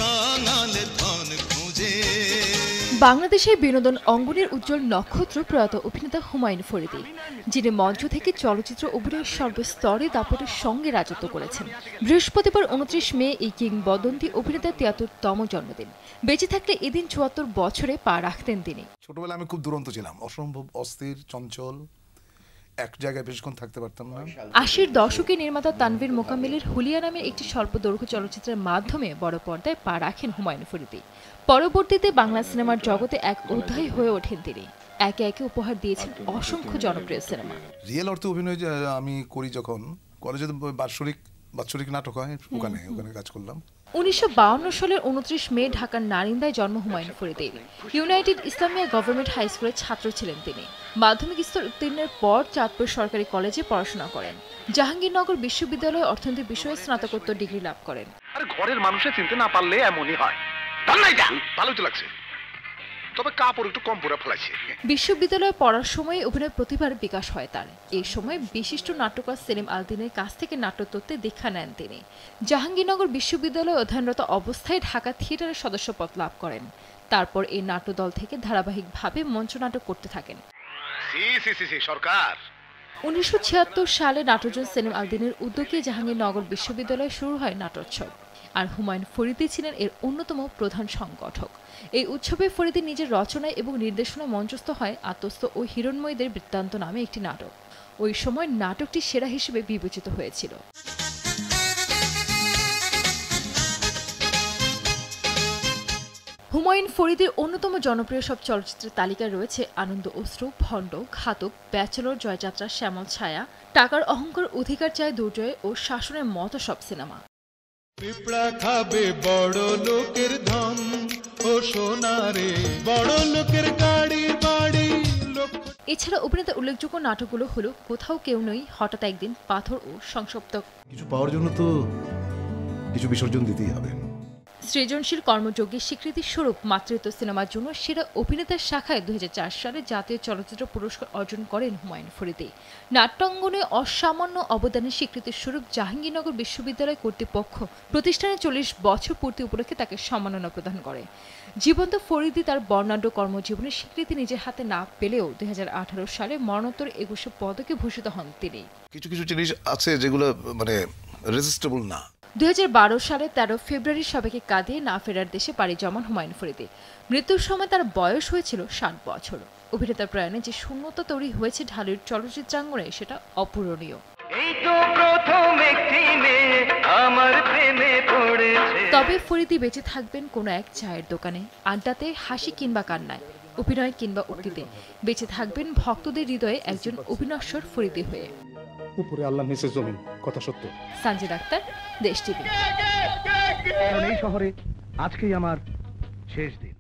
কাঙালের ধন খুঁজে। বাংলাদেশের বিনোদন অঙ্গনের উজ্জ্বল নক্ষত্র প্রয়াত অভিনেতা হুমায়ুন ফরিদী, যিনি মঞ্চ থেকে চলচ্চিত্র অভিনয়ের সর্বস্তরে দাপটের সঙ্গে রাজত্ব করেছেন। বৃহস্পতিবার 29 মে এই কিংবদন্তি অভিনেতার 73তম জন্মদিন। বেঁচে থাকলে এদিন 74 বছরে পা রাখতেন তিনি। ছোটবেলায় আমি খুব দুরন্ত ছিলাম, অসম্ভব অস্থির, চঞ্চল, এক জায়গায় বেশিক্ষণ থাকতে পারতাম না। 80-র দশকে নির্মাতা তানভীর মোকাম্মেলের হুলিয়া নামের একটি স্বল্প দৈর্ঘ্য চলচ্চিত্রের মাধ্যমে বড় পর্দায় পা রাখেন হুমায়ুন ফরিদী। পরবর্তীতে বাংলা সিনেমার জগতে এক অধ্যায় হয়ে ওঠেন তিনি। একে একে উপহার দিয়েছেন অসংখ্য জনপ্রিয় সিনেমা। রিয়েল অর্থে অভিনয় আমি করি যখন কলেজে বাৎসরিক নাটক হয়, ওখানে কাজ করলাম। 1952 সালের 29 মে ঢাকার নারিন্দায় জন্ম হুমায়ুন ফরিদীর। ইউনাইটেড ইসলামিয়া গভর্নমেন্ট হাই স্কুলের ছাত্র ছিলেন তিনি। মাধ্যমিক স্তর উত্তীর্ণের পর চাঁদপুর সরকারি কলেজে পড়াশোনা করেন। জাহাঙ্গীরনগর বিশ্ববিদ্যালয়ে অর্থনীতি বিষয়ে স্নাতকোত্তর ডিগ্রি লাভ করেন। আর ঘরের মানুষে চিনতে না পারলে এমনই হয়। ভালো তো লাগছে, তবে কাপড় একটু কম পরে ফেলাইছে। বিশ্ববিদ্যালয়ে পড়ার সময় অভিনয় প্রতিভার বিকাশ হয় তার। এই সময় বিশিষ্ট নাট্যকার সেলিম আলদিনের কাছ থেকে নাট্যতত্ত্বে দীক্ষা নেন তিনি। জাহাঙ্গীরনগর বিশ্ববিদ্যালয়ে অধ্যয়নরত অবস্থায় ঢাকা থিয়েটারের সদস্যপদ লাভ করেন। তারপর এই নাট্যদল থেকে ধারাবাহিকভাবে মঞ্চনাটক করতে থাকেন। সরকার 1976 সালে নাট্যজন সেলিম আলদিনের উদ্যোগে জাহাঙ্গীরনগর বিশ্ববিদ্যালয়ে শুরু হয় নাটোৎসব। আর হুমায়ুন ফরিদী ছিলেন এর অন্যতম প্রধান সংগঠক। এই উৎসবে ফরিদী নিজের রচনায় এবং নির্দেশনায় মঞ্চস্থ হয় আত্মস্থ ও হিরণময়ীদের বৃত্তান্ত নামে একটি নাটক। ওই সময় নাটকটি সেরা হিসেবে বিবেচিত হয়েছিল। হুমায়ুন ফরিদীর অন্যতম জনপ্রিয় সব চলচ্চিত্রের তালিকায় রয়েছে আনন্দ অশ্রু, ভণ্ড, ঘাতক, ব্যাচেলর, জয়যাত্রা, শ্যামল ছায়া, টাকার অহংকার, অধিকার চায়, দুর্জয় ও শাসনের মতো সব সিনেমা। পিঁপড়া খাবে বড় লোকের ধন ও সোনারে, বড় লোকের গাড়ি বাড়ি। এছাড়া অভিনেতার উল্লেখযোগ্য নাটকগুলো হলো কোথাও কেউ নই, হঠাৎ একদিন, পাথর ও সংসপ্ত। কিছু পাওয়ার জন্য তো কিছু বিসর্জন দিতেই হবে। সৃজনশীল কর্মযোগের স্বীকৃতি স্বরূপ মাতৃত্ব সিনেমার জন্য সেরা অভিনেতার শাখায় 2004 সালে জাতীয় চলচ্চিত্র পুরস্কার অর্জন করেন হুমায়ুন ফরিদী। নাট্যাঙ্গনে অসামান্য অবদানের স্বীকৃতি স্বরূপ জাহাঙ্গীরনগর বিশ্ববিদ্যালয় কর্তৃপক্ষ প্রতিষ্ঠানের 40 বছর পূর্তি উপলক্ষে তাকে সম্মাননা প্রদান করে। জীবন্ত ফরিদী তার বর্ণাঢ্য কর্মজীবনের স্বীকৃতি নিজের হাতে না পেলেও 2018 সালে মরণোত্তর 21 পদকে ভূষিত হন তিনি। কিছু জিনিস আছে যেগুলো রেজিস্টেবল না। 2012 সালে 13 ফেব্রুয়ারি সবাইকে কাঁদিয়ে না ফেরার দেশে পাড়ি জমান হুমায়ুন ফরিদী। মৃত্যুর সময় তার বয়স হয়েছিল 60 বছর। অভিনেতার প্রয়াণে যে শূন্যতা তৈরি হয়েছে ঢালির চলচ্চিত্রাঙ্গনে সেটা অপূরণীয়। তবে ফরিদী বেঁচে থাকবেন কোনো এক চায়ের দোকানে, আড্ডাতে, হাসি কিংবা কান্নায়, অভিনয় কিংবা উক্তিতে। বেঁচে থাকবেন ভক্তদের হৃদয়ে একজন অবিনশ্বর ফরিদী হয়ে। উপরে আল্লাহ, নিচে জমিন, কথা সত্য। সানজিদ আক্তার, দেশ টিভি। এই শহরে আজকেই আমার শেষ দিন।